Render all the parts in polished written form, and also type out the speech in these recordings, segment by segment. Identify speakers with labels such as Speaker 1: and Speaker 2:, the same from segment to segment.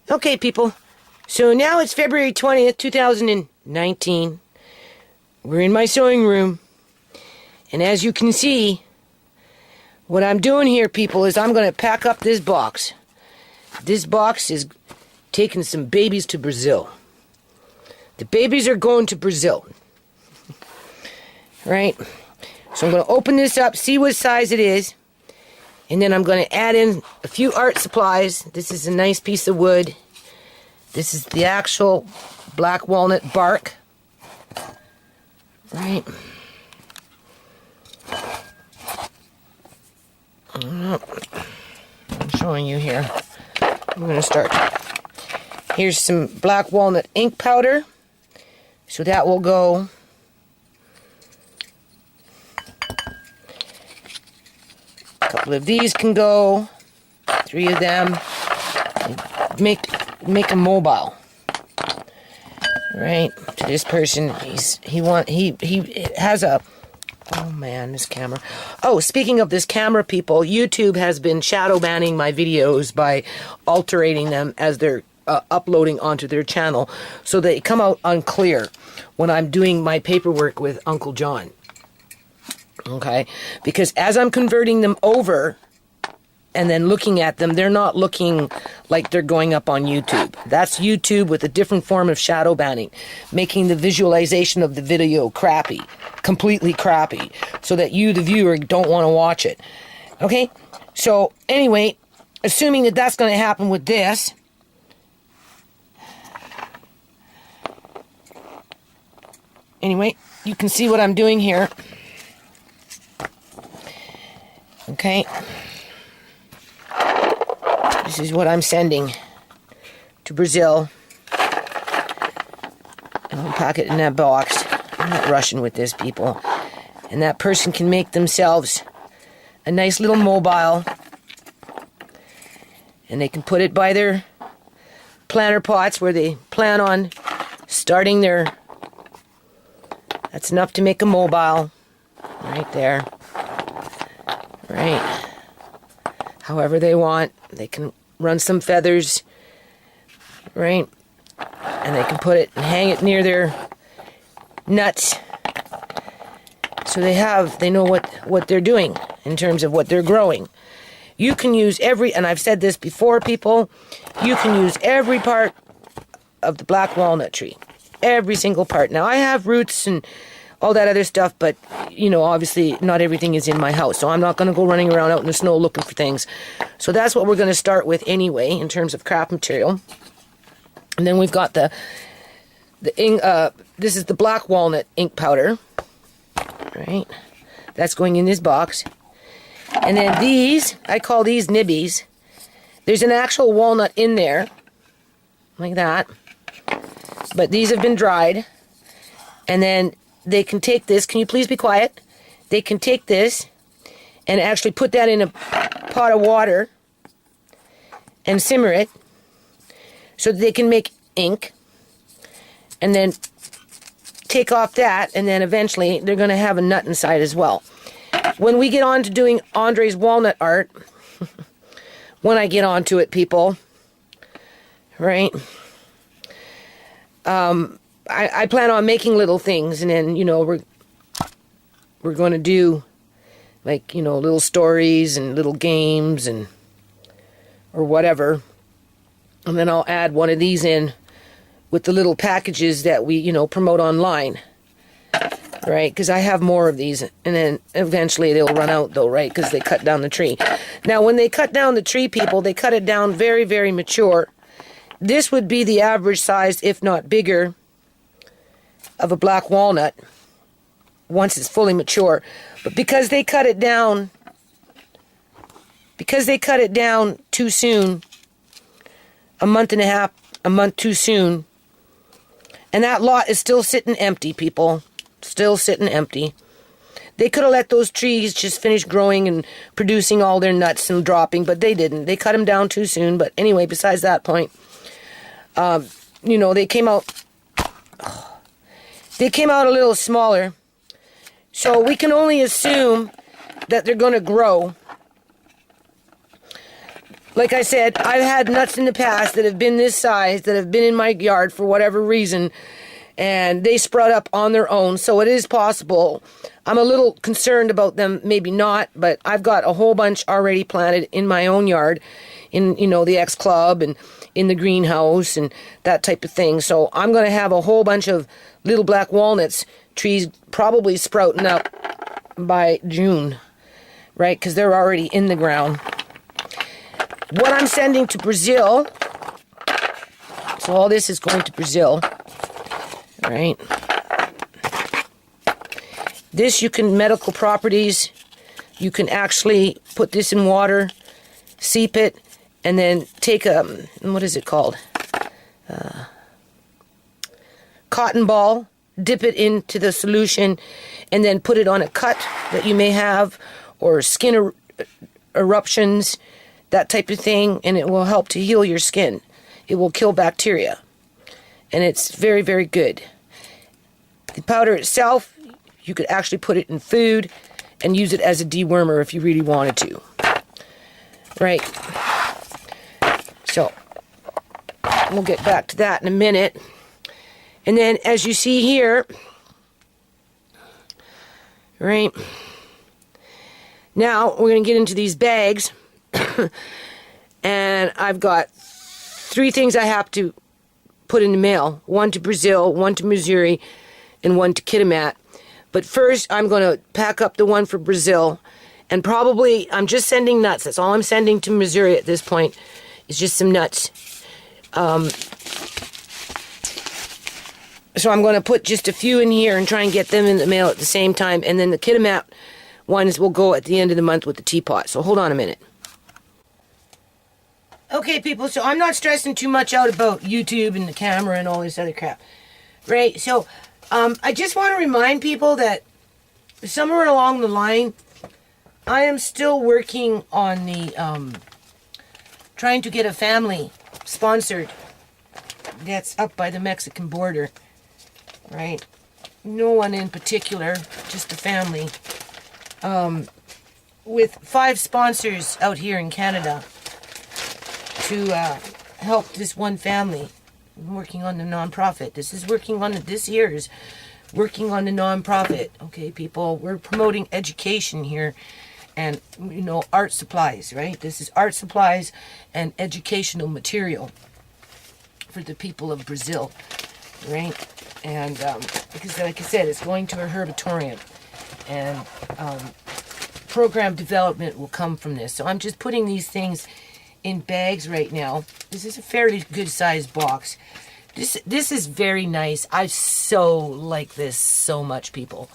Speaker 1: Okay, people. So now it's February 20th, 2019. We're in my sewing room. And as you can see, what I'm doing here, people, is I'm going to pack up this box. This box is taking some babies to Brazil. The babies are going to Brazil. Right? So I'm going to open this up, see what size it is. And then I'm going to add in a few art supplies. This is a nice piece of wood. This is the actual black walnut bark. Right. I'm showing you here. I'm going to start. Here's some black walnut ink powder. So that will go. A couple of these can go. 3 of them. Make a mobile. Right? To this person, he has a. Oh man, this camera. Oh, speaking of this camera, people, YouTube has been shadow banning my videos by altering them as they're uploading onto their channel, so they come out unclear when I'm doing my paperwork with Uncle John. Okay? Because as I'm converting them over and then looking at them, they're not looking like they're going up on YouTube. That's YouTube with a different form of shadow banning, making the visualization of the video crappy, completely crappy, so that you, the viewer, don't want to watch it. Okay? So, anyway, assuming that that's going to happen with this, anyway, you can see what I'm doing here. Okay? This is what I'm sending to Brazil. And I'll pack it in that box. I'm not rushing with this, people. And that person can make themselves a nice little mobile. And they can put it by their planter pots where they plan on starting their... That's enough to make a mobile. Right there. Right. However they want. They can run some feathers, right? And they can put it and hang it near their nuts. So they know what they're doing in terms of what they're growing. You can use and I've said this before, people, you can use every part of the black walnut tree. Every single part. Now, I have roots and all that other stuff, but, you know, obviously not everything is in my house, so I'm not going to go running around out in the snow looking for things. So that's what we're going to start with anyway, in terms of craft material. And then we've got the ink, this is the black walnut ink powder, right? That's going in this box. And then these, I call these nibbies. There's an actual walnut in there, like that. But these have been dried. And then they can take this. Can you please be quiet? They can take this and actually put that in a pot of water and simmer it so that they can make ink. And then take off that, and then eventually they're going to have a nut inside as well. When we get on to doing Andre's walnut art, when I get on to it, people, right? I plan on making little things, and then, you know, we're going to do, like, you know, little stories and little games and or whatever. And then I'll add one of these in with the little packages that we, you know, promote online, right? Because I have more of these, and then eventually they'll run out, though, right? Because they cut down the tree. Now, when they cut down the tree, people, they cut it down very, very mature. This would be the average size, if not bigger, of a black walnut once it's fully mature. But because they cut it down too soon, a month and a half, a month too soon, and that lot is still sitting empty, people. Still sitting empty. They could have let those trees just finish growing and producing all their nuts and dropping, but they didn't. They cut them down too soon. But anyway, besides that point, you know, they came out a little smaller. So we can only assume that they're going to grow like I said, I've had nuts in the past that have been this size, that have been in my yard for whatever reason, and they sprout up on their own, so it is possible. I'm a little concerned about them, maybe not, but I've got a whole bunch already planted in my own yard, in, the X Club and in the greenhouse and that type of thing. So I'm going to have a whole bunch of little black walnuts trees probably sprouting up by June, right? Because they're already in the ground. What I'm sending to Brazil, so all this is going to Brazil, right? This, you can, medical properties, you can actually put this in water, seep it, and then take what is it called? Cotton ball, dip it into the solution, and then put it on a cut that you may have, or skin eruptions, that type of thing, and it will help to heal your skin. It will kill bacteria, and it's very, very good. The powder itself, you could actually put it in food and use it as a dewormer if you really wanted to. Right. So, we'll get back to that in a minute. And then, as you see here, right, now we're going to get into these bags. And I've got 3 things I have to put in the mail. 1 to Brazil, 1 to Missouri, and 1 to Kitimat. But first, I'm going to pack up the one for Brazil. And probably, I'm just sending nuts. That's all I'm sending to Missouri at this point. It's just some nuts. So I'm going to put just a few in here and try and get them in the mail at the same time. And then the Kitimat ones will go at the end of the month with the teapot. So hold on a minute. Okay, people, so I'm not stressing too much out about YouTube and the camera and all this other crap. Right? So, I just want to remind people that somewhere along the line, I am still working on the, trying to get a family sponsored that's up by the Mexican border. Right? No one in particular, just a family. With 5 sponsors out here in Canada to help this one family. I'm working on the non-profit. This year is working on the non-profit. Okay, people, we're promoting education here and, art supplies, right? This is art supplies and educational material for the people of Brazil, right? And because, like I said, it's going to a herbatorium, and program development will come from this. So I'm just putting these things in bags right now. This is a fairly good sized box. This is very nice. I so like this so much, people.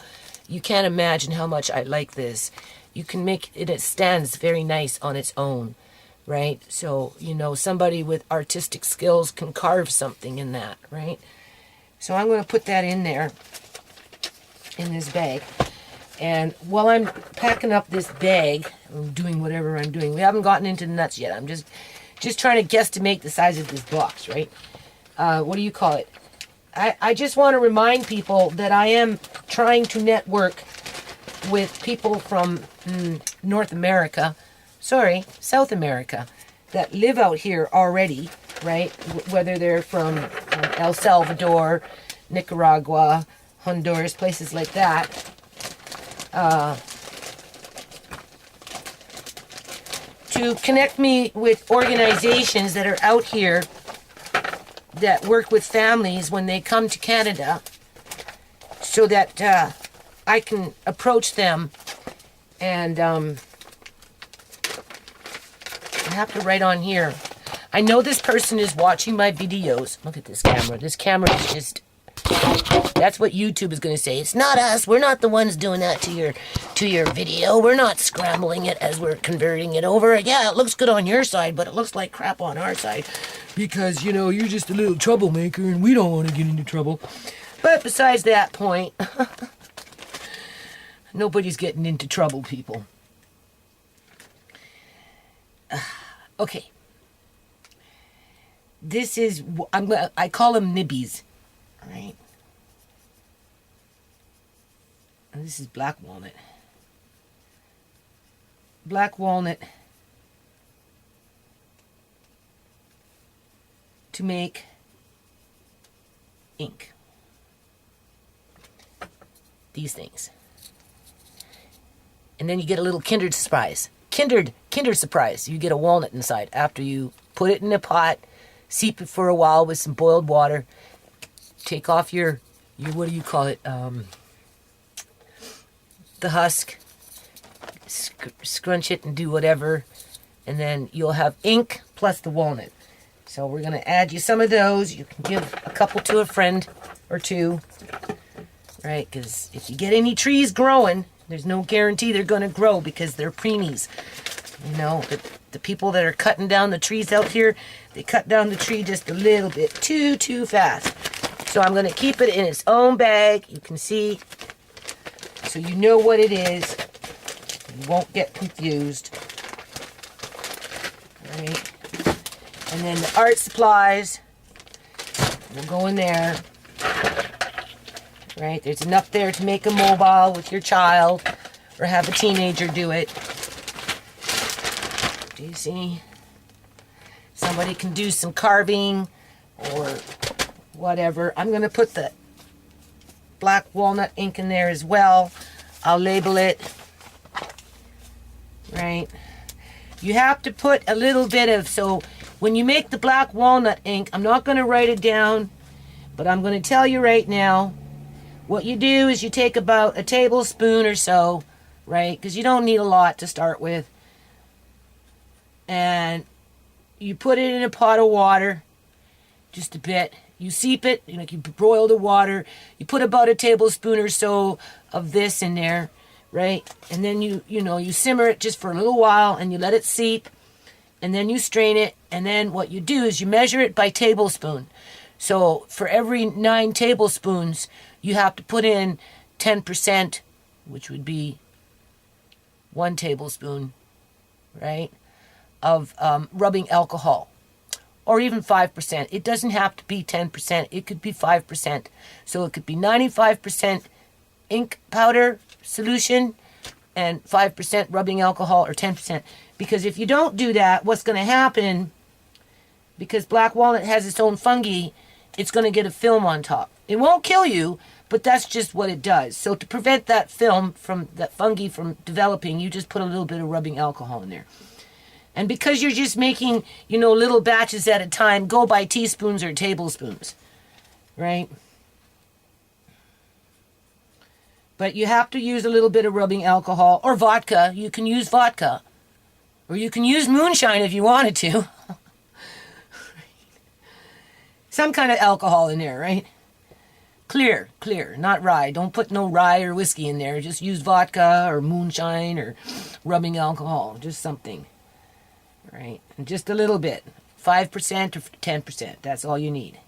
Speaker 1: You can't imagine how much I like this. You can make it, it stands very nice on its own, right? So, somebody with artistic skills can carve something in that, right? So I'm going to put that in there, in this bag. And while I'm packing up this bag, I'm doing whatever I'm doing. We haven't gotten into the nuts yet. I'm just trying to guesstimate the size of this box, right? What do you call it? I just want to remind people that I am trying to network with people from South America, that live out here already, right? Whether they're from El Salvador, Nicaragua, Honduras, places like that. To connect me with organizations that are out here that work with families when they come to Canada, so that I can approach them. And I have to write on here. I know this person is watching my videos. Look at this camera. This camera is just... That's what YouTube is going to say. It's not us. We're not the ones doing that to your video. We're not scrambling it as we're converting it over. Yeah, it looks good on your side, but it looks like crap on our side. Because, you're just a little troublemaker and we don't want to get into trouble. But besides that point, nobody's getting into trouble, people. Okay. This is, I call them nibbies. All right. And this is black walnut. Black walnut to make ink. These things. And then you get a little Kinder surprise. Kinder surprise. You get a walnut inside after you put it in a pot, steep it for a while with some boiled water, take off your what do you call it? The husk, scrunch it and do whatever, and then you'll have ink plus the walnut. So we're going to add you some of those. You can give a couple to a friend or two, right? Because if you get any trees growing, there's no guarantee they're going to grow because they're preemies. You know, the people that are cutting down the trees out here, they cut down the tree just a little bit too fast. So I'm going to keep it in its own bag. You can see, so you know what it is. You won't get confused. All right. And then the art supplies will go in there. Right? There's enough there to make a mobile with your child or have a teenager do it. Do you see? Somebody can do some carving or whatever. I'm going to put the black walnut ink in there as well. I'll label it. Right? You have to put a little bit of, so when you make the black walnut ink, I'm not going to write it down, but I'm going to tell you right now. What you do is you take about a tablespoon or so, right? Because you don't need a lot to start with. And you put it in a pot of water, just a bit. You steep it, you broil the water. You put about a tablespoon or so of this in there, right? And then you simmer it just for a little while and you let it seep. And then you strain it. And then what you do is you measure it by tablespoon. So for every 9 tablespoons, you have to put in 10%, which would be 1 tablespoon, right, of rubbing alcohol, or even 5%. It doesn't have to be 10%. It could be 5%. So it could be 95% ink powder solution and 5% rubbing alcohol, or 10%. Because if you don't do that, what's going to happen, because black walnut has its own fungi, it's going to get a film on top. It won't kill you, but that's just what it does. So to prevent that film from, that fungi from developing, you just put a little bit of rubbing alcohol in there. And because you're just making, little batches at a time, go by teaspoons or tablespoons, right? But you have to use a little bit of rubbing alcohol or vodka. You can use vodka. Or you can use moonshine if you wanted to. Some kind of alcohol in there, right? Clear, not rye. Don't put no rye or whiskey in there. Just use vodka or moonshine or rubbing alcohol. Just something, right? And just a little bit. 5% or 10%. That's all you need.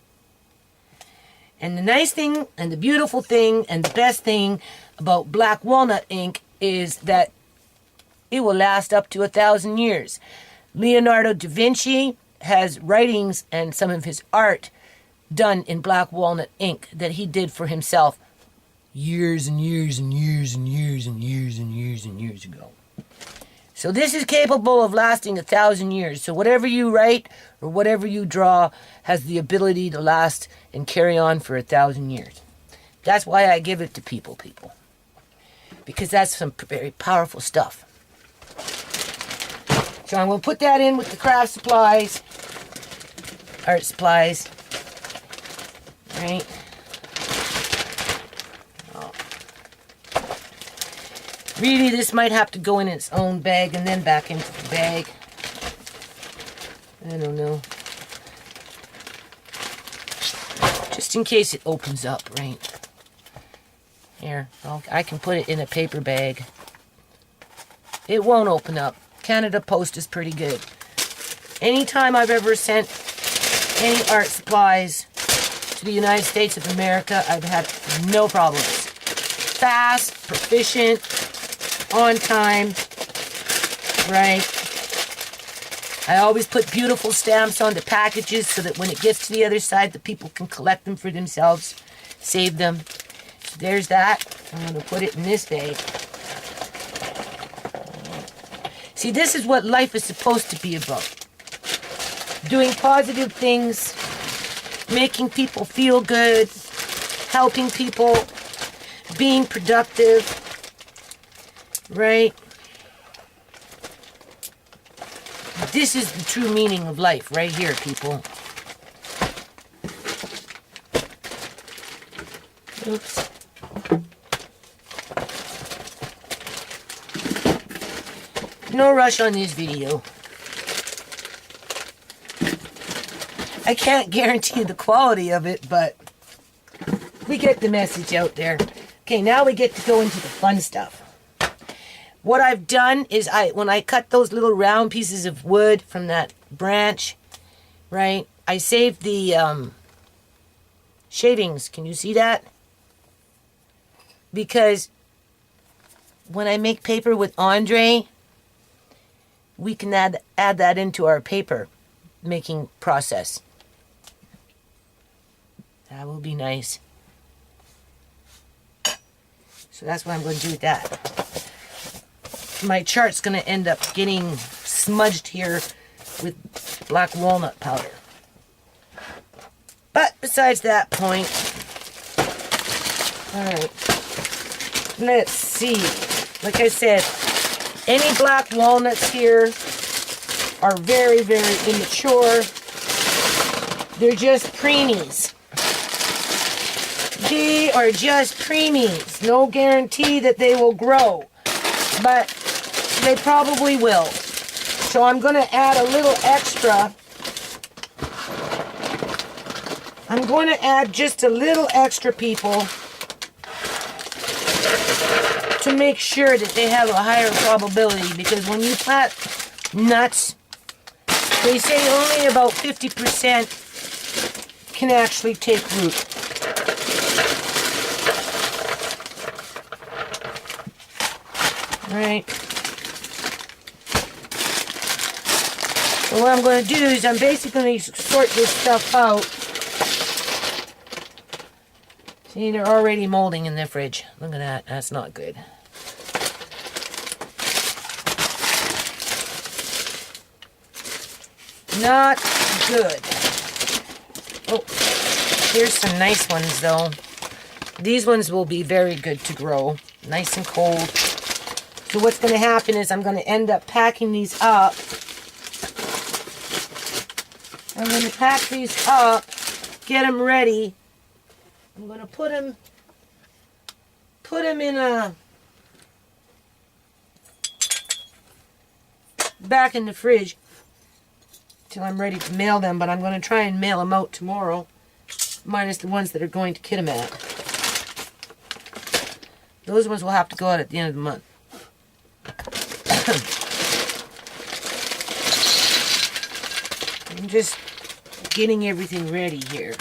Speaker 1: And the nice thing and the beautiful thing and the best thing about black walnut ink is that it will last up to 1,000 years. Leonardo da Vinci has writings and some of his art done in black walnut ink that he did for himself years and years and years and years and years and years and years ago. So this is capable of lasting 1,000 years. So whatever you write or whatever you draw has the ability to last and carry on for 1,000 years. That's why I give it to people. Because that's some very powerful stuff. So I'm going to put that in with the craft supplies, art supplies, right? Oh. Really, this might have to go in its own bag and then back into the bag. I don't know. Just in case it opens up, right? Here, I can put it in a paper bag. It won't open up. Canada Post is pretty good. Anytime I've ever sent any art supplies to the United States of America, I've had no problems. Fast, proficient, on time, right? I always put beautiful stamps on the packages so that when it gets to the other side, the people can collect them for themselves, save them. So there's that. I'm going to put it in this bag. See, this is what life is supposed to be about. Doing positive things making people feel good, helping people, being productive, right? This is the true meaning of life right here, people. Oops. No rush on this video. I can't guarantee the quality of it, but we get the message out there. Okay, now we get to go into the fun stuff. What I've done is when I cut those little round pieces of wood from that branch, right, I saved the shavings. Can you see that? Because when I make paper with Andre, we can add that into our paper making process. That will be nice. So that's what I'm going to do with that. My chart's going to end up getting smudged here with black walnut powder. But besides that point, alright, let's see. Like I said, any black walnuts here are very, very immature. They're just preemies. They are just preemies. No guarantee that they will grow, but they probably will. So I'm going to add a little extra. I'm going to add just a little extra, people, to make sure that they have a higher probability, because when you plant nuts, they say only about 50% can actually take root. Right. So what I'm going to do is I'm basically going to sort this stuff out. See, they're already molding in the fridge. Look at that. That's not good. Not good. Oh, here's some nice ones though. These ones will be very good to grow. Nice and cold. So what's going to happen is I'm going to end up packing these up. I'm going to pack these up, get them ready. I'm going to put them in a back in the fridge till I'm ready to mail them, but I'm going to try and mail them out tomorrow, minus the ones that are going to Kitimat. Those ones will have to go out at the end of the month. I'm just getting everything ready here.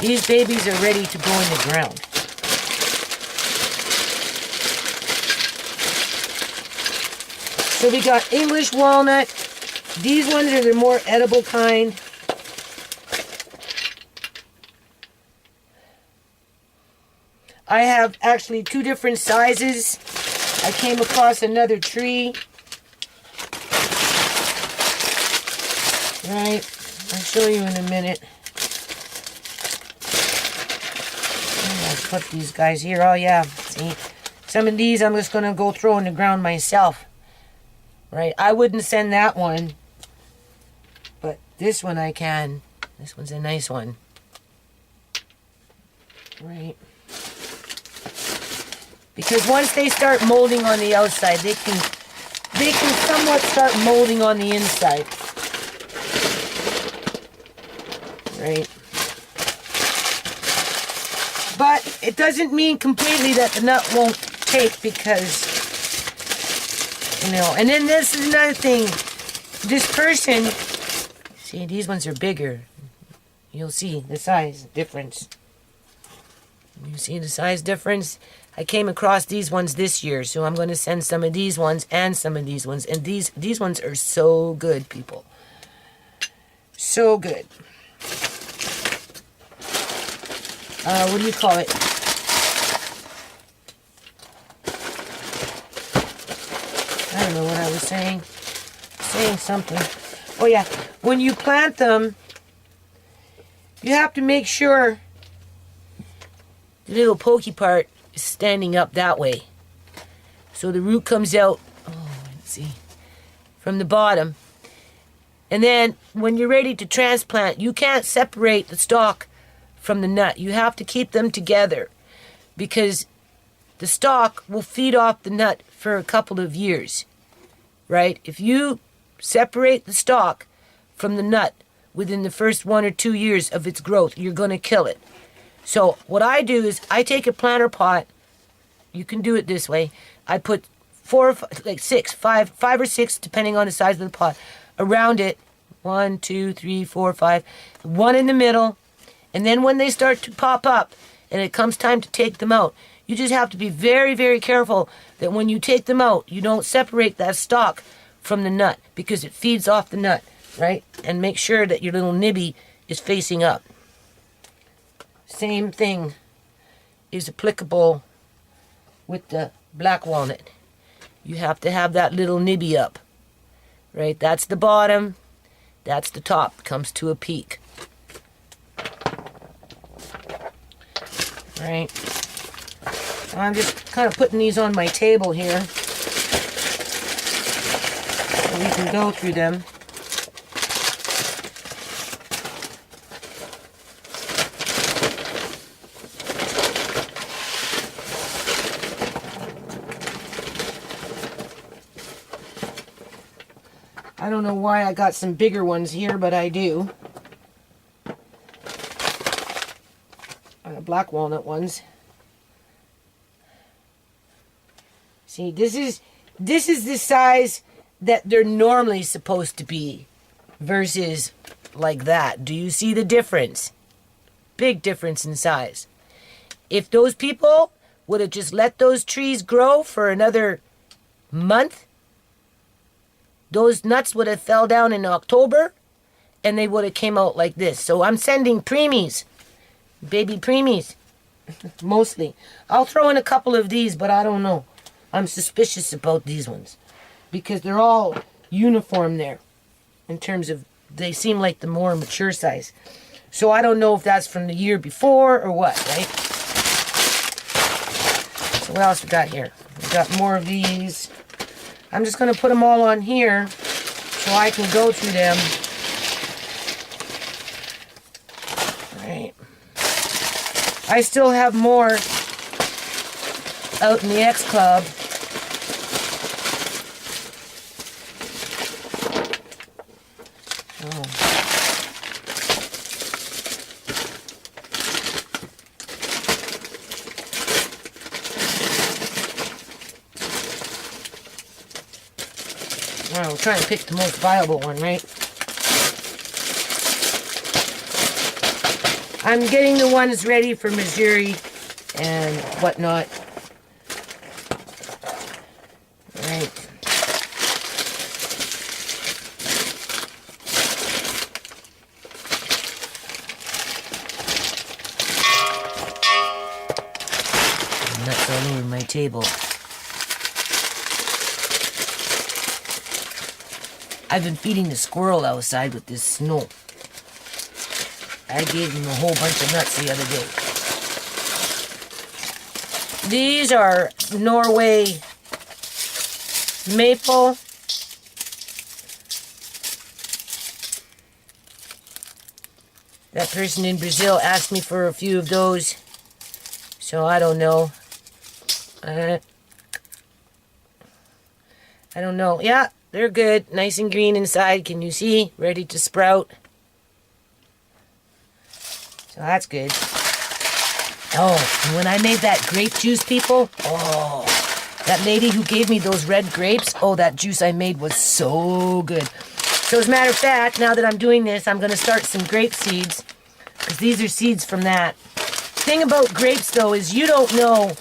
Speaker 1: These babies are ready to go in the ground. So we got English walnut. These ones are the more edible kind. I have actually two different sizes. I came across another tree. Right, I'll show you in a minute. I'll put these guys here. Oh yeah, see, some of these I'm just going to go throw in the ground myself. Right, I wouldn't send that one, but this one I can. This one's a nice one. Right. Because once they start molding on the outside, they can somewhat start molding on the inside. Right. But it doesn't mean completely that the nut won't take, because, you know, and then this is another thing. This person, see, these ones are bigger. You'll see the size difference. You see the size difference? I came across these ones this year, so I'm going to send some of these ones and some of these ones. And these ones are so good, people. So good. What do you call it? I don't know what I was saying. Saying something. Oh yeah. when you plant them, you have to make sure the little pokey part is standing up that way. So the root comes out, let's see, from the bottom. And then when you're ready to transplant, you can't separate the stalk from the nut. You have to keep them together because the stalk will feed off the nut for a couple of years, right? If you separate the stalk from the nut within the first 1 or 2 years of its growth, you're going to kill it. So what I do is I take a planter pot. You can do it this way. I put 4 or 5, like 5 or 6, depending on the size of the pot, around it. 1, 2, 3, 4, 5. One in the middle. And then when they start to pop up and it comes time to take them out, you just have to be very, very careful that when you take them out, you don't separate that stalk from the nut because it feeds off the nut, right? And make sure that your little nibby is facing up. Same thing is applicable with the black walnut. You have to have that little nibby up, right? That's the bottom, that's the top, comes to a peak. Right? So I'm just kind of putting these on my table here so we can go through them. I don't know why I got some bigger ones here, but I do. Black walnut ones. See, this is the size that they're normally supposed to be versus like that. Do you see the difference? Big difference in size. If those people would have just let those trees grow for another month, those nuts would have fell down in October and they would have came out like this. So I'm sending preemies, baby preemies, mostly. I'll throw in a couple of these, but I don't know. I'm suspicious about these ones because they're all uniform there in terms of they seem like the more mature size. So I don't know if that's from the year before or what, right? So what else we got here? We got more of these. I'm just going to put them all on here so I can go through them. Right. I still have more out in the X Club. Well, we're trying to pick the most viable one, right? I'm getting the ones ready for Missouri and whatnot. Right. Nuts all over my table. I've been feeding the squirrel outside with this snow. I gave him a whole bunch of nuts the other day. These are Norway maple. That person in Brazil asked me for a few of those, so I don't know. I don't know. Yeah, they're good. Nice and green inside. Can you see? Ready to sprout. So that's good. Oh, and when I made that grape juice, people, oh, that lady who gave me those red grapes, oh, that juice I made was so good. So as a matter of fact, now that I'm doing this, I'm going to start some grape seeds, because these are seeds from that. Thing about grapes, though, is you don't know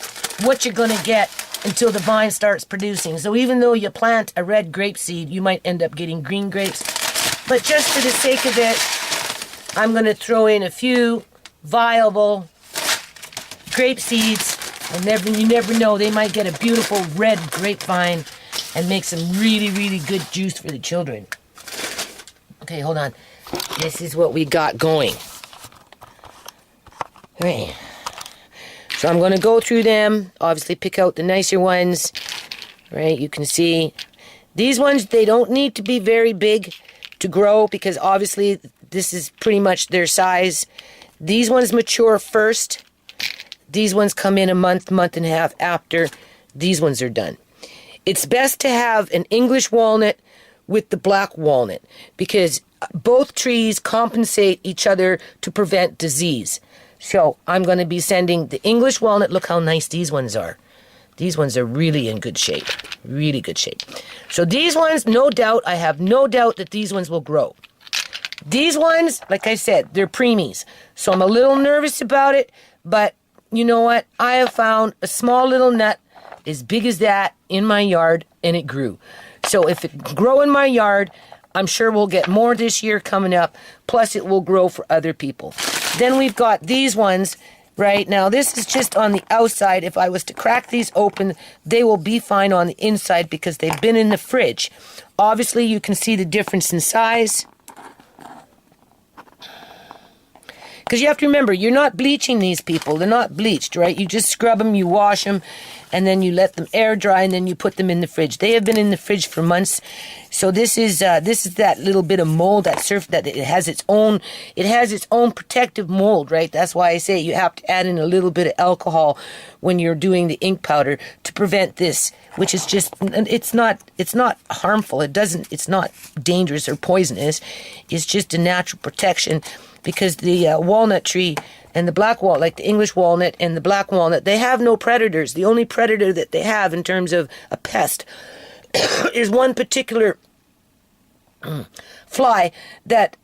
Speaker 1: what you're going to get until the vine starts producing. So even though you plant a red grape seed, you might end up getting green grapes. But just for the sake of it, I'm going to throw in a few viable grape seeds, and you never know, they might get a beautiful red grapevine and make some really, really good juice for the children. Okay, hold on. This is what we got going. Okay. So I'm going to go through them, obviously pick out the nicer ones, right? You can see these ones, they don't need to be very big to grow because obviously this is pretty much their size. These ones mature first. These ones come in a month, month and a half after these ones are done. It's best to have an English walnut with the black walnut because both trees compensate each other to prevent disease. So I'm going to be sending the English walnut. Look how nice these ones are. These ones are really in good shape. Really good shape. So these ones, no doubt, I have no doubt that these ones will grow. These ones, like I said, they're preemies. So I'm a little nervous about it. But you know what? I have found a small little nut as big as that in my yard, and it grew. So if it grow in my yard, I'm sure we'll get more this year coming up. Plus, it will grow for other people. Then we've got these ones right now. This is just on the outside. If I was to crack these open, they will be fine on the inside because they've been in the fridge. Obviously, you can see the difference in size. Because you have to remember, you're not bleaching these people. They're not bleached, right? You just scrub them, you wash them, and then you let them air dry, and then you put them in the fridge. They have been in the fridge for months. So this is that little bit of mold that it has its own protective mold, right? That's why I say you have to add in a little bit of alcohol when you're doing the ink powder to prevent this, which is just it's not harmful. It's not dangerous or poisonous. It's just a natural protection. Because the walnut tree and the black walnut, like the English walnut and the black walnut, they have no predators. The only predator that they have in terms of a pest is one particular fly that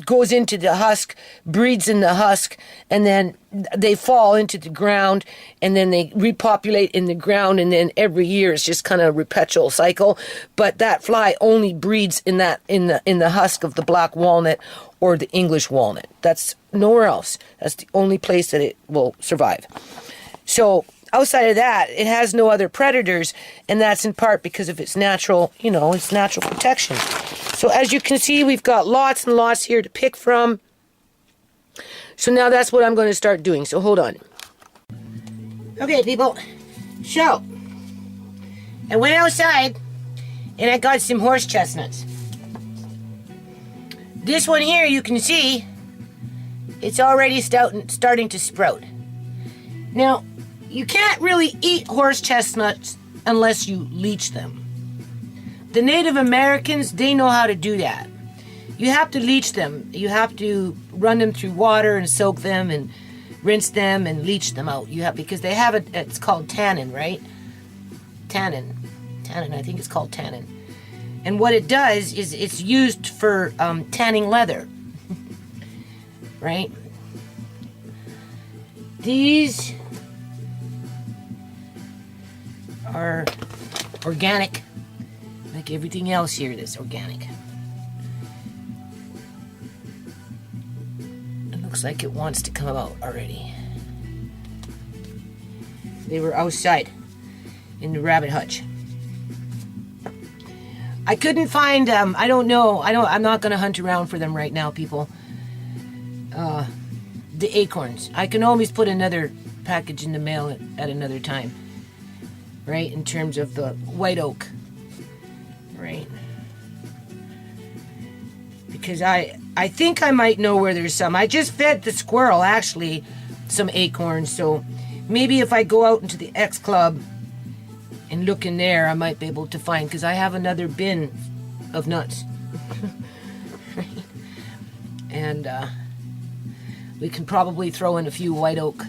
Speaker 1: goes into the husk, breeds in the husk, and then they fall into the ground, and then they repopulate in the ground, and then every year it's just kind of a perpetual cycle. But that fly only breeds in the husk of the black walnut or the English walnut. That's nowhere else. That's the only place that it will survive. So outside of that, it has no other predators, and that's in part because of its natural, its natural protection. So as you can see, we've got lots and lots here to pick from. So now that's what I'm going to start doing. So hold on. Okay, people. So, I went outside, and I got some horse chestnuts. This one here, you can see, it's already starting to sprout. Now, you can't really eat horse chestnuts unless you leach them. The Native Americans, they know how to do that. You have to leach them. You have to run them through water and soak them and rinse them and leach them out. Because they have it's called tannin, right? Tannin, I think it's called tannin. And what it does is it's used for tanning leather, right? These are organic, like everything else here that's organic. It looks like it wants to come out already. They were outside in the rabbit hutch. I couldn't find, I don't know, I'm not going to hunt around for them right now, people. The acorns. I can always put another package in the mail at another time. Right, in terms of the white oak. Right. Because I think I might know where there's some. I just fed the squirrel, actually, some acorns. So maybe if I go out into the X Club and look in there, I might be able to find, because I have another bin of nuts. Right? And we can probably throw in a few white oak.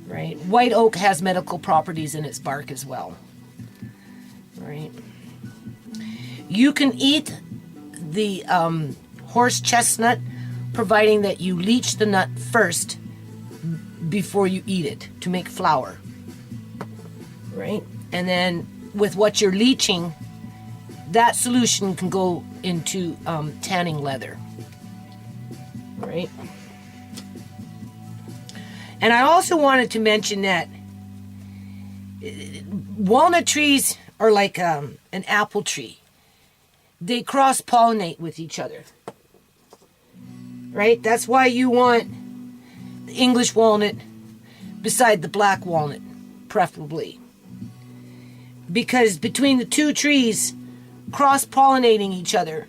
Speaker 1: Right? White oak has medical properties in its bark as well. Right? You can eat the horse chestnut, providing that you leach the nut first before you eat it to make flour. Right? And then with what you're leaching, that solution can go into tanning leather. Right? And I also wanted to mention that walnut trees are like an apple tree. they cross-pollinate with each other. Right? That's why you want the English walnut beside the black walnut, preferably. Because between the two trees cross-pollinating each other,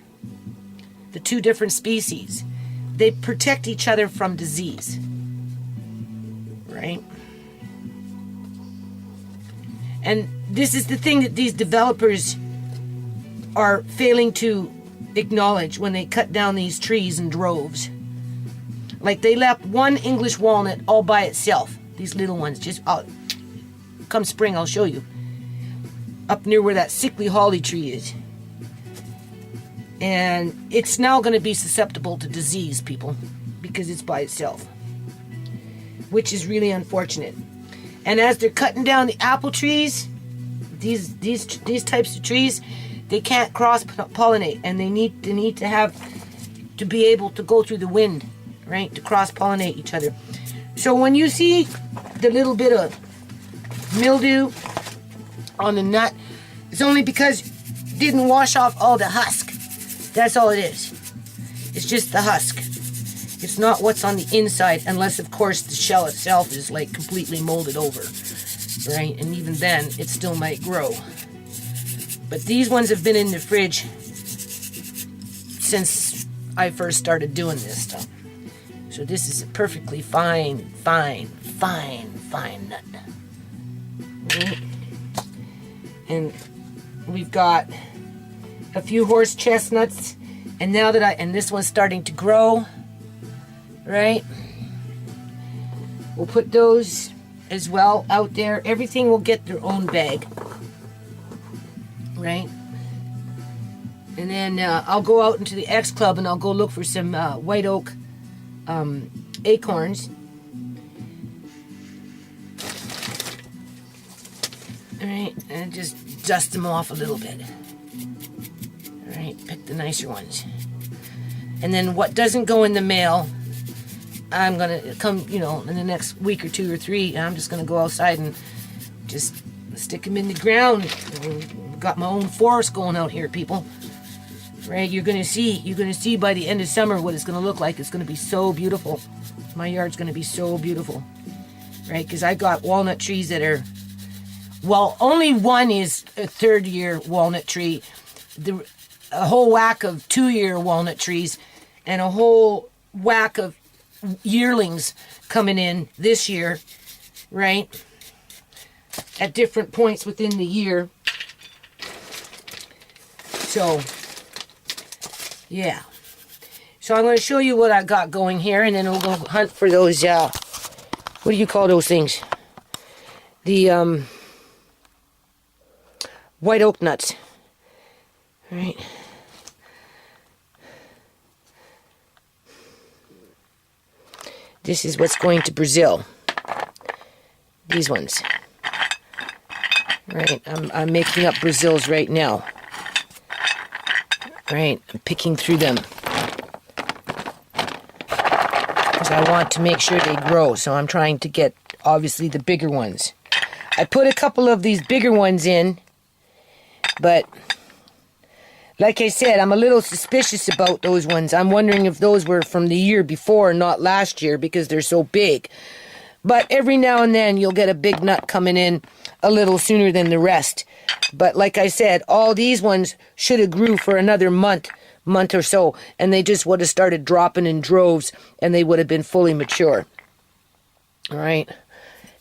Speaker 1: the two different species, they protect each other from disease. Right? And this is the thing that these developers are failing to acknowledge when they cut down these trees in droves. Like they left one English walnut all by itself. These little ones, just come spring, I'll show you. Up near where that sickly holly tree is. And it's now going to be susceptible to disease, people, because it's by itself. Which is really unfortunate. And as they're cutting down the apple trees, these types of trees, they can't cross-pollinate, and they need to have to be able to go through the wind, right, to cross-pollinate each other. So when you see the little bit of mildew on the nut, it's only because it didn't wash off all the husk. That's all it is. It's just the husk. It's not what's on the inside, unless, of course, the shell itself is, like, completely molded over, right? And even then, it still might grow. But these ones have been in the fridge since I first started doing this stuff. So this is a perfectly fine nut. Right? And we've got a few horse chestnuts, and now that and this one's starting to grow, right? We'll put those as well out there. Everything will get their own bag, right? And then I'll go out into the X Club and I'll go look for some white oak acorns. All right, and just dust them off a little bit. All right, pick the nicer ones. And then what doesn't go in the mail, I'm gonna come, in the next week or 2 or 3, I'm just gonna go outside and just stick them in the ground. Got my own forest going out here, people. Right, you're gonna see by the end of summer what it's gonna look like. It's gonna be so beautiful. My yard's gonna be so beautiful, right? Because I got walnut trees that are, well, only one is a 3rd-year walnut tree. A whole whack of 2-year walnut trees, and a whole whack of yearlings coming in this year, right? At different points within the year. So, yeah. So I'm going to show you what I got going here, and then we'll go hunt for those, what do you call those things? The, white oak nuts. All right. This is what's going to Brazil. These ones. Right, I'm making up Brazils right now. Right, I'm picking through them. Because I want to make sure they grow, so I'm trying to get, obviously, the bigger ones. I put a couple of these bigger ones in, but like I said, I'm a little suspicious about those ones. I'm wondering if those were from the year before, not last year, because they're so big. But every now and then, you'll get a big nut coming in a little sooner than the rest. But like I said, all these ones should have grew for another month or so, and they just would have started dropping in droves, and they would have been fully mature. All right.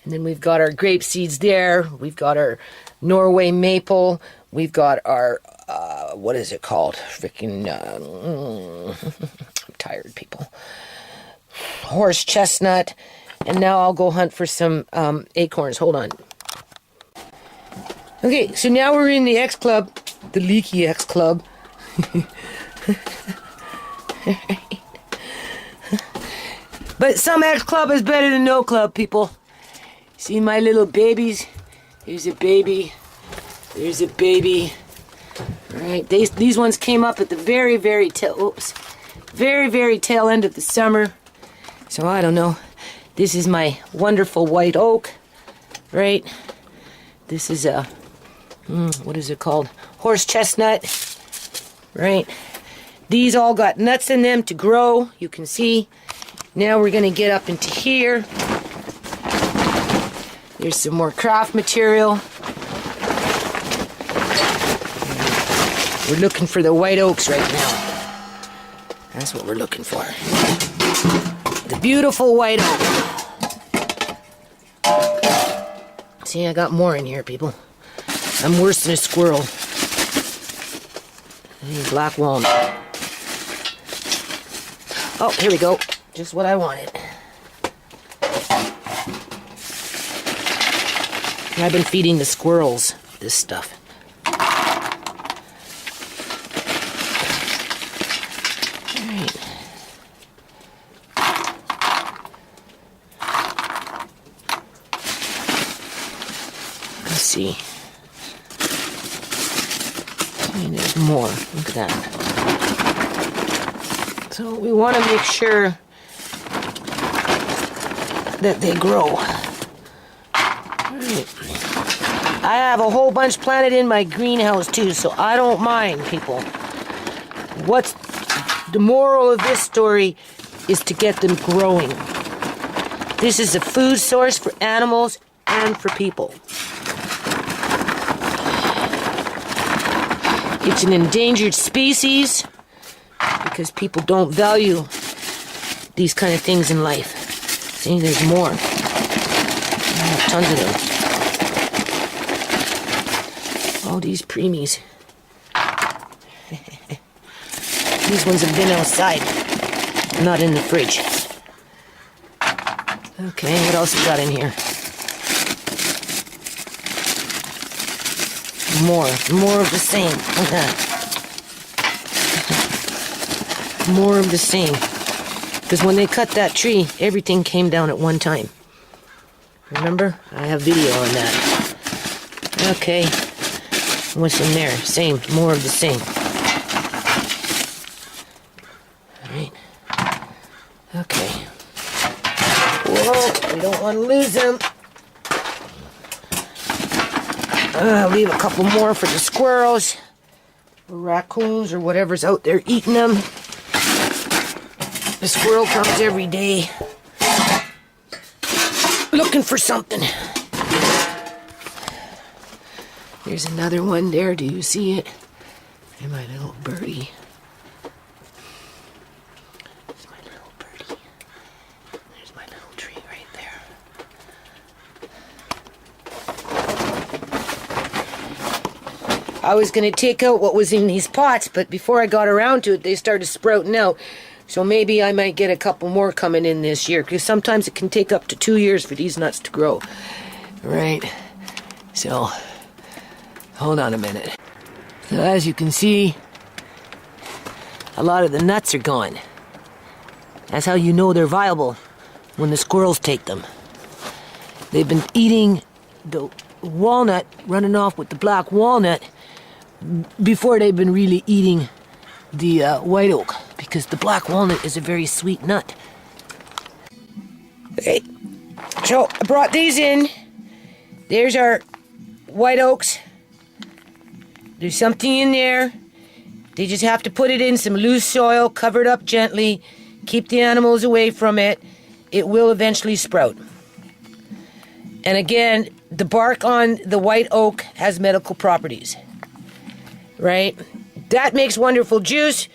Speaker 1: And then we've got our grape seeds there. We've got our Norway maple. We've got our, what is it called? Freaking, I'm tired, people. Horse chestnut. And now I'll go hunt for some acorns. Hold on. Okay, so now we're in the X Club. The Leaky X Club. But some X Club is better than no club, people. See my little babies? Here's a baby. There's a baby. All right, these ones came up at the very, very tail end of the summer. So I don't know. This is my wonderful white oak, right? This is a, what is it called? Horse chestnut. right? These all got nuts in them to grow, you can see. Now we're going to get up into here. There's some more craft material. We're looking for the white oaks right now. That's what we're looking for. The beautiful white oak. See, I got more in here, people. I'm worse than a squirrel. I need black walnut. Oh, here we go. Just what I wanted. I've been feeding the squirrels this stuff. Alright. Let's see. And there's more. Look at that. So we want to make sure that they grow. Right. I have a whole bunch planted in my greenhouse too, so I don't mind, people. What's the moral of this story is to get them growing. This is a food source for animals and for people. It's an endangered species because people don't value these kind of things in life. See, there's more. I have tons of them. All these preemies. These ones have been outside, not in the fridge. Okay, what else we got in here? More of the same. More of the same. Because when they cut that tree, everything came down at one time. Remember? I have video on that. Okay. What's in there? Same. More of the same. Alright. Okay. Whoa, we don't want to lose them. Leave a couple more for the squirrels, or raccoons, or whatever's out there eating them. The squirrel comes every day looking for something. There's another one there. Do you see it? There's my little birdie. There's my little birdie. There's my little tree right there. I was going to take out what was in these pots, but before I got around to it, they started sprouting out. So maybe I might get a couple more coming in this year, because sometimes it can take up to 2 years for these nuts to grow. Right? So, hold on a minute. So as you can see, a lot of the nuts are gone. That's how you know they're viable, when the squirrels take them. They've been eating the walnut, running off with the black walnut, before they've been really eating the white oak, because the black walnut is a very sweet nut. Okay, so I brought these in. There's our white oaks. There's something in there. They just have to put it in some loose soil, cover it up gently, keep the animals away from it. It will eventually sprout. And again, the bark on the white oak has medical properties, right? That makes wonderful juice,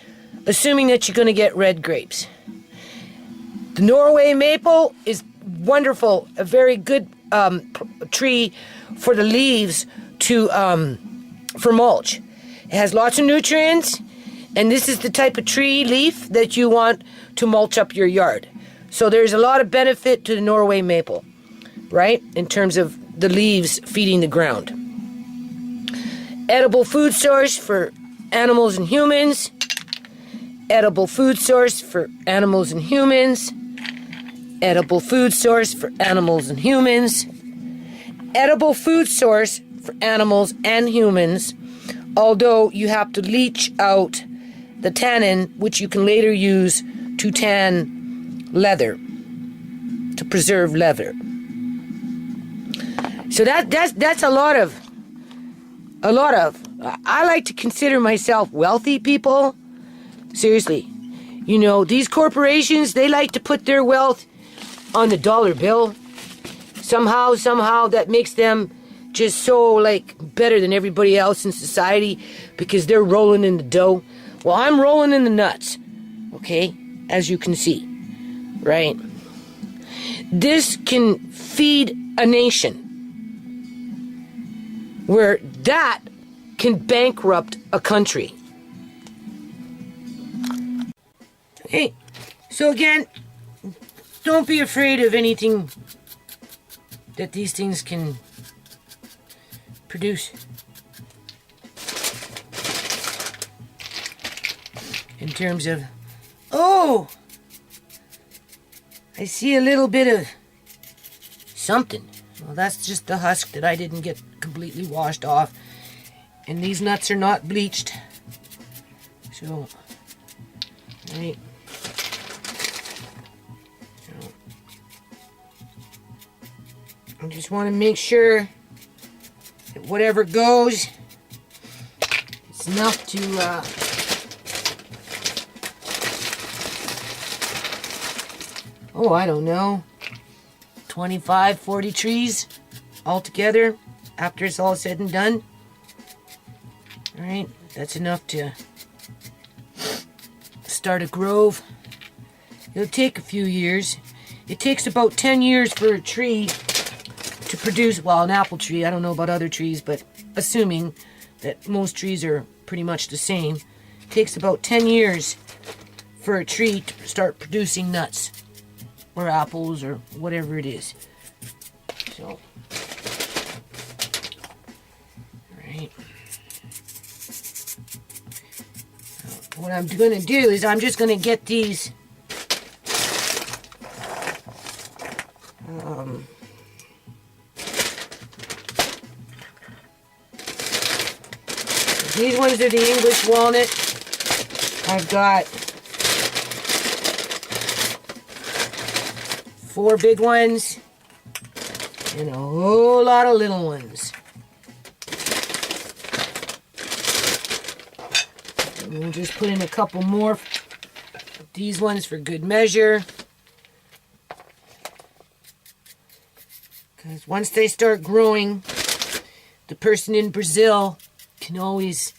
Speaker 1: assuming that you're going to get red grapes. The Norway maple is wonderful, a very good tree for the leaves to for mulch. It has lots of nutrients, and this is the type of tree leaf that you want to mulch up your yard. So there's a lot of benefit to the Norway maple, right? In terms of the leaves feeding the ground. Edible food source for animals and humans. Edible food source for animals and humans. Edible food source for animals and humans. Edible food source for animals and humans, although you have to leach out the tannin, which you can later use to tan leather, to preserve leather. So that's a lot of I like to consider myself wealthy, people. Seriously. You know, these corporations, they like to put their wealth on the dollar bill. Somehow that makes them just so, like, better than everybody else in society because they're rolling in the dough. Well, I'm rolling in the nuts, okay, as you can see, right? This can feed a nation where that can bankrupt a country. Okay, so again, don't be afraid of anything that these things can produce. In terms of, oh, I see a little bit of something. Well, that's just the husk that I didn't get completely washed off. And these nuts are not bleached. So, right. I just want to make sure that whatever goes, it's enough to oh, I don't know, 25, 40 trees altogether after it's all said and done. Alright, that's enough to start a grove. It'll take a few years. It takes about 10 years for a tree to produce, well, an apple tree, I don't know about other trees, but assuming that most trees are pretty much the same, it takes about 10 years for a tree to start producing nuts or apples or whatever it is. So, right. What I'm going to do is I'm just going to get these these ones are the English walnut. I've got 4 big ones and a whole lot of little ones. And we'll just put in a couple more. These ones for good measure. Because once they start growing, the person in Brazil can always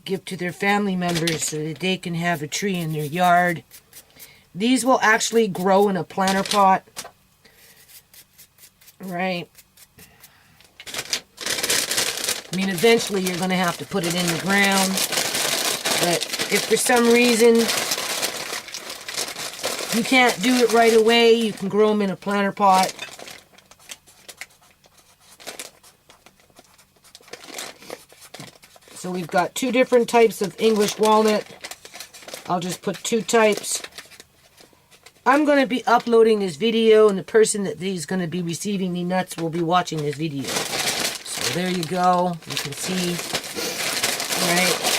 Speaker 1: give to their family members so that they can have a tree in their yard. These will actually grow in a planter pot. Right. I mean, eventually you're going to have to put it in the ground. But if for some reason you can't do it right away, you can grow them in a planter pot. So we've got 2 different types of English walnut. I'll just put 2 types. I'm going to be uploading this video, and the person that is going to be receiving the nuts will be watching this video. So there you go. You can see. Right.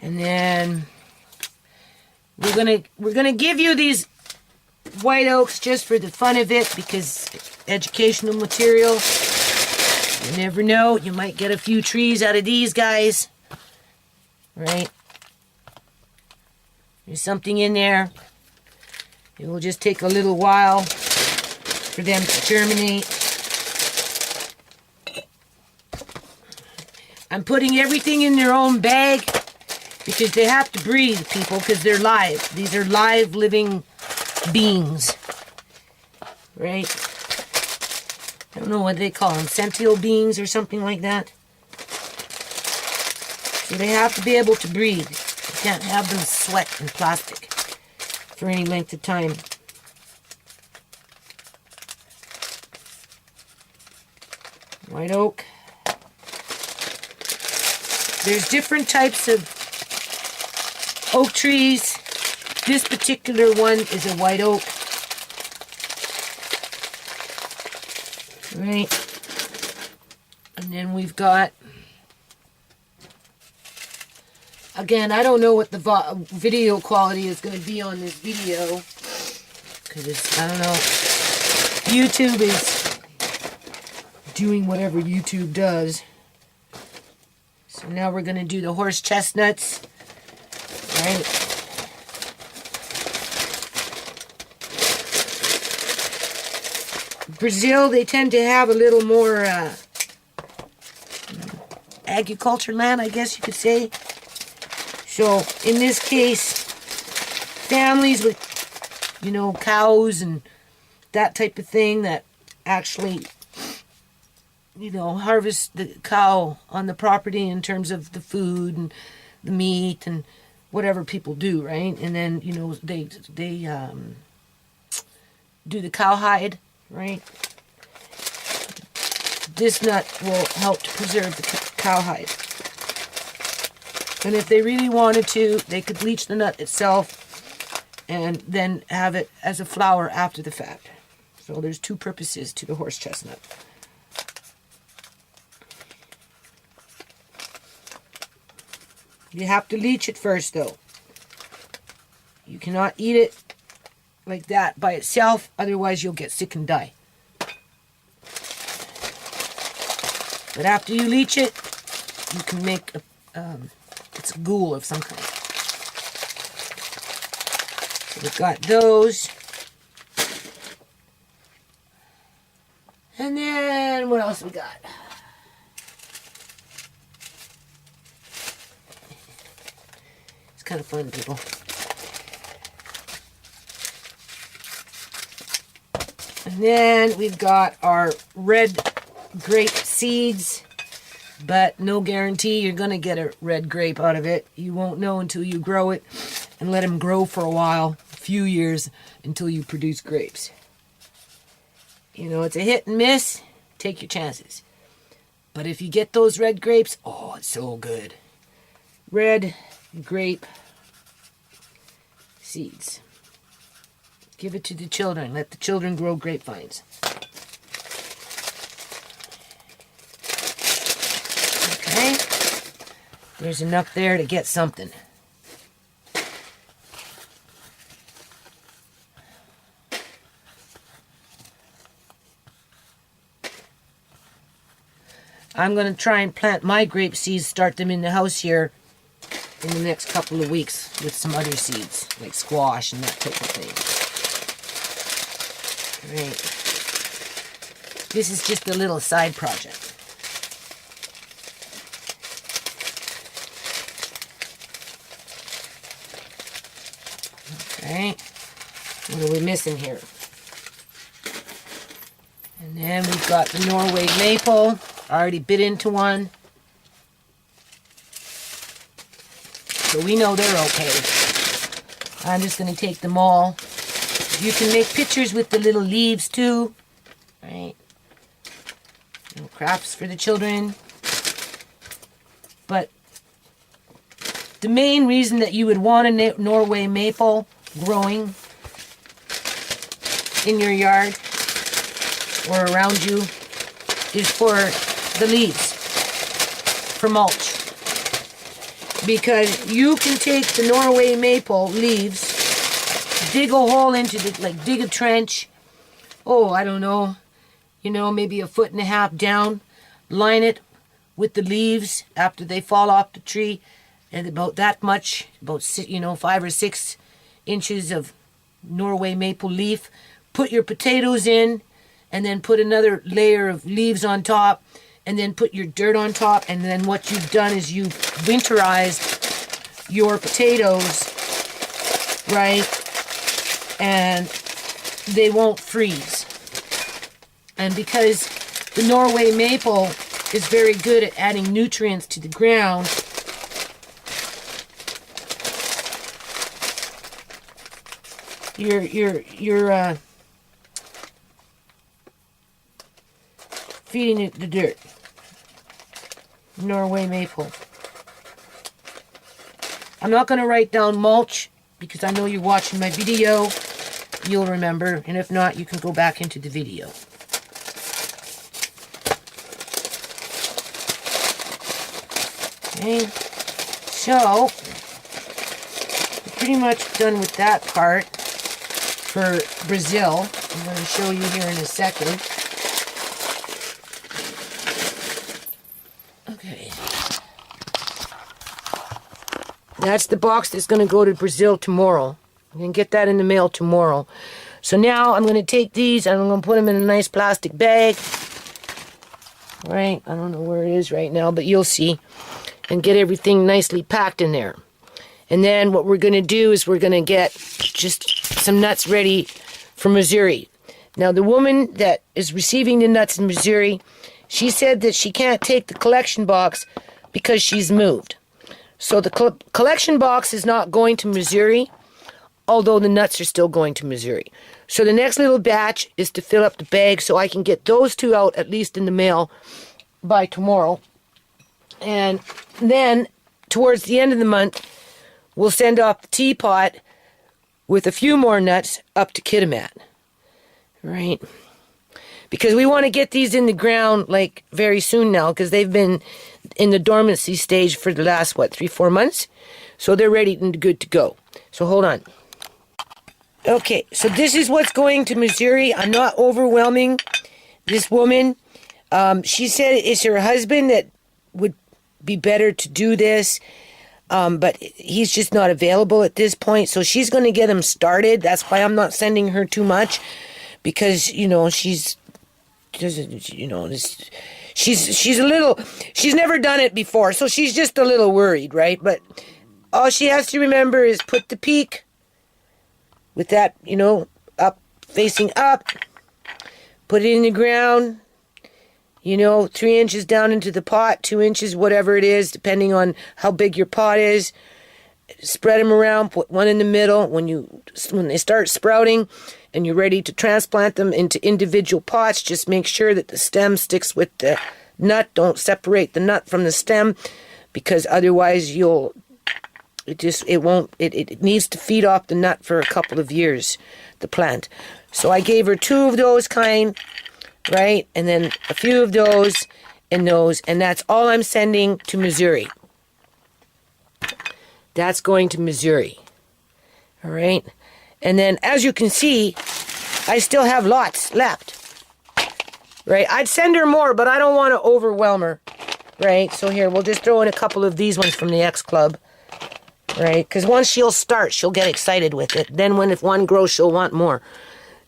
Speaker 1: And then we're gonna give you these white oaks just for the fun of it, because educational material. You never know, you might get a few trees out of these guys. Right? There's something in there. It will just take a little while for them to germinate. I'm putting everything in their own bag because they have to breathe, people, because they're live. These are live, living beings. Right? I don't know what they call them, sentient beings or something like that. So they have to be able to breathe. You can't have them sweat in plastic for any length of time. White oak. There's different types of oak trees. This particular one is a white oak. Right. And then we've got, again, I don't know what the video quality is going to be on this video, because I don't know, YouTube is doing whatever YouTube does. So now we're going to do the horse chestnuts. Right. Brazil, they tend to have a little more agriculture land, I guess you could say. So in this case, families with, you know, cows and that type of thing that actually, you know, harvest the cow on the property in terms of the food and the meat and whatever people do, right? And then, you know, they do the cowhide, right? This nut will help to preserve the cowhide. And if they really wanted to, they could bleach the nut itself and then have it as a flour after the fact. So there's two purposes to the horse chestnut. You have to leach it first, though. You cannot eat it like that by itself, otherwise you'll get sick and die. But after you leach it, you can make it's a ghoul of some kind. So we've got those. And then what else we got? It's kind of fun, people. And then we've got our red grape seeds, but no guarantee you're going to get a red grape out of it. You won't know until you grow it and let them grow for a while, a few years, until you produce grapes. You know, it's a hit and miss. Take your chances. But if you get those red grapes, oh, it's so good. Red grape seeds. Give it to the children. Let the children grow grapevines. Okay. There's enough there to get something. I'm going to try and plant my grape seeds, start them in the house here in the next couple of weeks with some other seeds, like squash and that type of thing. Right. This is just a little side project. Okay. What are we missing here? And then we've got the Norway maple. I already bit into one. So we know they're okay. I'm just going to take them all. You can make pictures with the little leaves too. Right? Little crafts for the children. But the main reason that you would want a Norway maple growing in your yard or around you is for the leaves, for mulch. Because you can take the Norway maple leaves, dig a hole into it, like dig a trench, oh, I don't know, you know, maybe 1.5 feet down, line it with the leaves after they fall off the tree, and about that much, about 5 or 6 inches of Norway maple leaf. Put your potatoes in, and then put another layer of leaves on top, and then put your dirt on top, and then what you've done is you've winterized your potatoes, right? And they won't freeze. And because the Norway maple is very good at adding nutrients to the ground, you're feeding it the dirt. Norway maple. I'm not going to write down mulch because I know you're watching my video. You'll remember, and if not, you can go back into the video. Okay, so we're pretty much done with that part for Brazil. I'm going to show you here in a second. That's the box that's going to go to Brazil tomorrow. I'm going to get that in the mail tomorrow. So now I'm going to take these and I'm going to put them in a nice plastic bag. Right? I don't know where it is right now, but you'll see. And get everything nicely packed in there. And then what we're going to do is we're going to get just some nuts ready for Missouri. Now, the woman that is receiving the nuts in Missouri, she said that she can't take the collection box because she's moved. So the collection box is not going to Missouri, although the nuts are still going to Missouri. So the next little batch is to fill up the bag so I can get those two out at least in the mail by tomorrow. And then towards the end of the month, we'll send off the teapot with a few more nuts up to Kitimat. Right? Because we want to get these in the ground like very soon now, because they've been in the dormancy stage for the last, 3-4 months? So they're ready and good to go. So hold on. Okay, so this is what's going to Missouri. I'm not overwhelming this woman. She said it's her husband that would be better to do this, but he's just not available at this point. So she's going to get him started. That's why I'm not sending her too much, because she's a little. She's never done it before, so she's just a little worried, right? But all she has to remember is put the peak with that, up, facing up. Put it in the ground. 3 inches down into the pot, 2 inches, whatever it is, depending on how big your pot is. Spread them around, put one in the middle. When they start sprouting and you're ready to transplant them into individual pots, just make sure that the stem sticks with the nut. Don't separate the nut from the stem, because otherwise it needs to feed off the nut for a couple of years, the plant. So I gave her 2 of those kind, right? And then a few of those and those, and that's all I'm sending to Missouri. That's going to Missouri. All right? And then, as you can see, I still have lots left. Right? I'd send her more, but I don't want to overwhelm her. Right? So here, we'll just throw in a couple of these ones from the X Club. Right? Because once she'll start, she'll get excited with it. Then if one grows, she'll want more.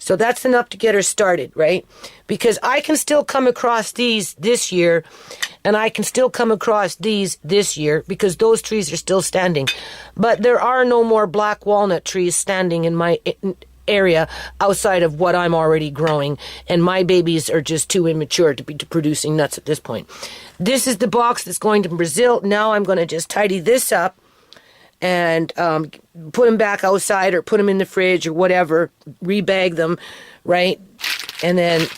Speaker 1: So that's enough to get her started, right? Because I can still come across these this year, and I can still come across these this year, because those trees are still standing. But there are no more black walnut trees standing in my area outside of what I'm already growing, and my babies are just too immature to be producing nuts at this point. This is the box that's going to Brazil. Now I'm going to just tidy this up and put them back outside, or put them in the fridge or whatever, rebag them, right? And then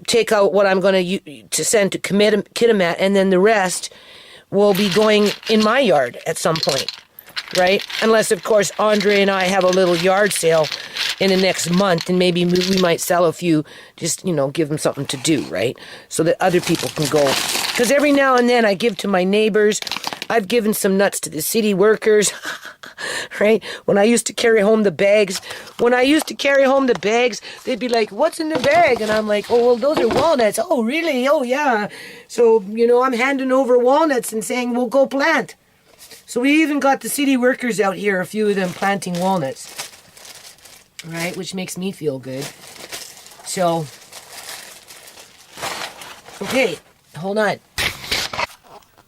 Speaker 1: take out what I'm going to send to Kitimat, and then the rest will be going in my yard at some point, right? Unless, of course, Andre and I have a little yard sale in the next month, and maybe we might sell a few, just, give them something to do, right? So that other people can go. Because every now and then I give to my neighbors. I've given some nuts to the city workers, right? When I used to carry home the bags, they'd be like, "What's in the bag?" And I'm like, "Oh, well, those are walnuts." "Oh, really? Oh, yeah." So, I'm handing over walnuts and saying, "We'll go plant." So we even got the city workers out here, a few of them planting walnuts, right? Which makes me feel good. So, okay, hold on.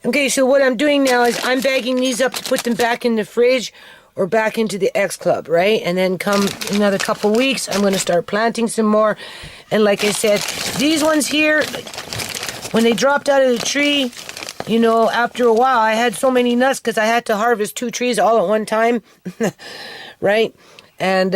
Speaker 1: Okay, so what I'm doing now is I'm bagging these up to put them back in the fridge or back into the X Club, right? And then come another couple weeks, I'm going to start planting some more. And like I said, these ones here, when they dropped out of the tree, after a while, I had so many nuts because I had to harvest 2 trees all at one time, right? And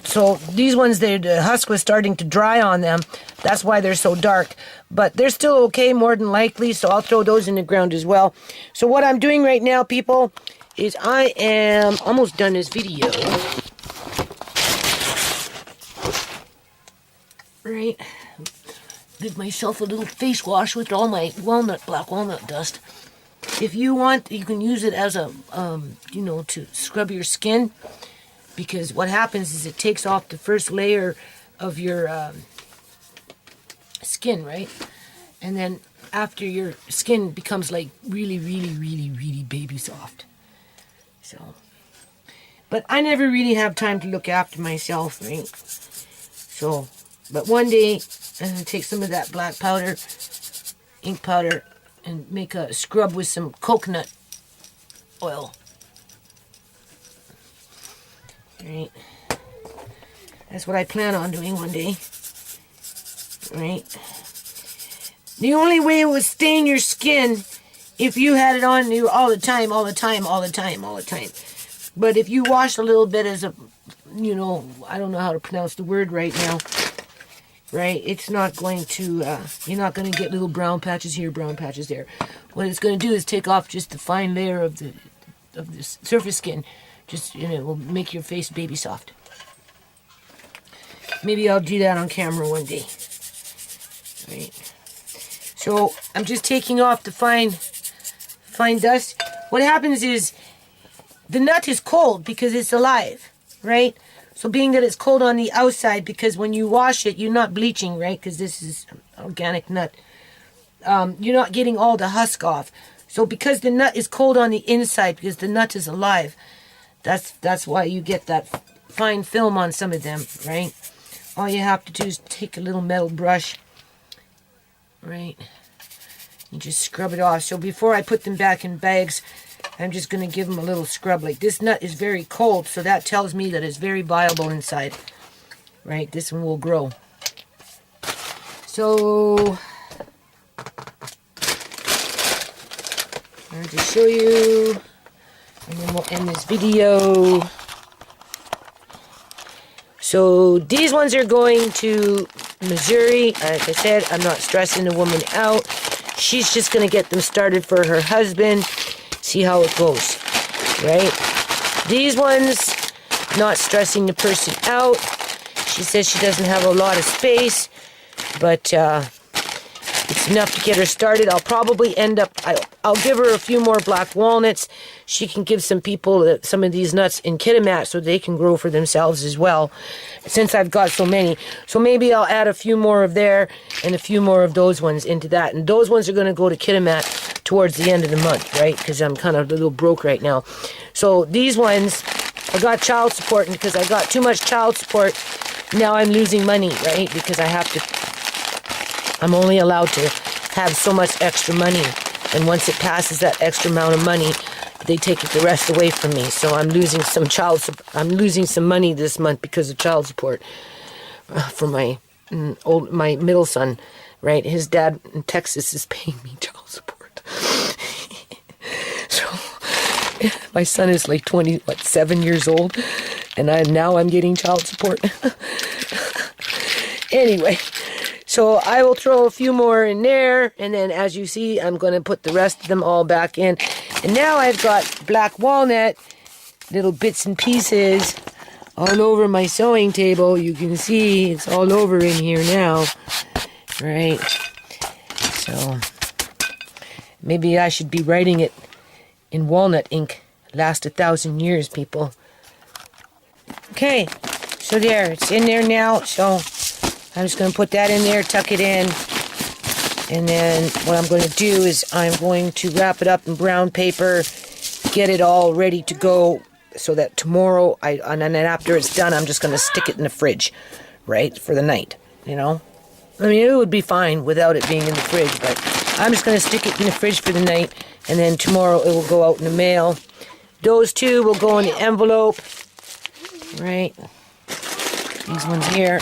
Speaker 1: so these ones, the husk was starting to dry on them. That's why they're so dark. But they're still okay, more than likely, so I'll throw those in the ground as well. So what I'm doing right now, people, is I am almost done this video. Right? Give myself a little face wash with all my black walnut dust. If you want, you can use it as a, to scrub your skin. Because what happens is it takes off the first layer of your skin, right? And then after, your skin becomes like really, really, really, really baby soft, So, but I never really have time to look after myself, right? So, but one day I'm gonna take some of that black powder, ink powder, and make a scrub with some coconut oil. Right? That's what I plan on doing one day. Right? The only way it would stain your skin if you had it on you all the time. But if you wash a little bit as a, you know, I don't know how to pronounce the word right now. Right? It's not going to, you're not going to get little brown patches here, brown patches there. What it's going to do is take off just the fine layer of the surface skin. Just, you know, it will make your face baby soft. Maybe I'll do that on camera one day. Right. So I'm just taking off the fine dust. What happens is the nut is cold because it's alive, right? So being that it's cold on the outside, because when you wash it, you're not bleaching, right? Because this is organic nut. You're not getting all the husk off. So because the nut is cold on the inside, because the nut is alive, that's why you get that fine film on some of them, right? All you have to do is take a little metal brush, right? You just scrub it off. So before I put them back in bags, I'm just going to give them a little scrub. Like, this nut is very cold, so that tells me that it's very viable inside, right? This one will grow. So I'll just show you, and then we'll end this video. So these ones are going to Missouri. Like I said, I'm not stressing the woman out. She's just going to get them started for her husband. See how it goes, right? These ones, not stressing the person out. She says she doesn't have a lot of space, but it's enough to get her started. I'll probably end up, I'll give her a few more black walnuts. She can give some people some of these nuts in Kitimat so they can grow for themselves as well, since I've got so many. So maybe I'll add a few more of there and a few more of those ones into that. And those ones are going to go to Kitimat towards the end of the month, right? Because I'm kind of a little broke right now. So these ones, I got child support, and because I got too much child support, now I'm losing money, right? Because I'm only allowed to have so much extra money. And once it passes that extra amount of money, they take the rest away from me. So I'm losing some money this month because of child support for my middle son, right? His dad in Texas is paying me child support. So my son is like 7 years old, and now I'm getting child support. Anyway, so I will throw a few more in there, and then as you see, I'm going to put the rest of them all back in. And now I've got black walnut, little bits and pieces all over my sewing table. You can see it's all over in here now, right? So maybe I should be writing it in walnut ink. Last 1,000 years, people. Okay, so there, it's in there now. So I'm just going to put that in there, tuck it in. And then what I'm going to do is I'm going to wrap it up in brown paper, get it all ready to go, so that tomorrow, and then after it's done, I'm just going to stick it in the fridge, right, for the night, you know? I mean, it would be fine without it being in the fridge, but I'm just going to stick it in the fridge for the night, and then tomorrow it will go out in the mail. Those two will go in the envelope, right? These ones here.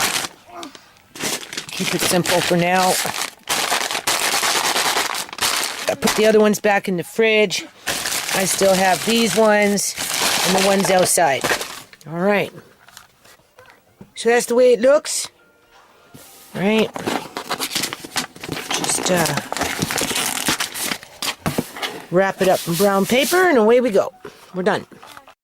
Speaker 1: Keep it simple for now. I put the other ones back in the fridge. I still have these ones and the ones outside. All right. So that's the way it looks. All right. Just wrap it up in brown paper and away we go. We're done.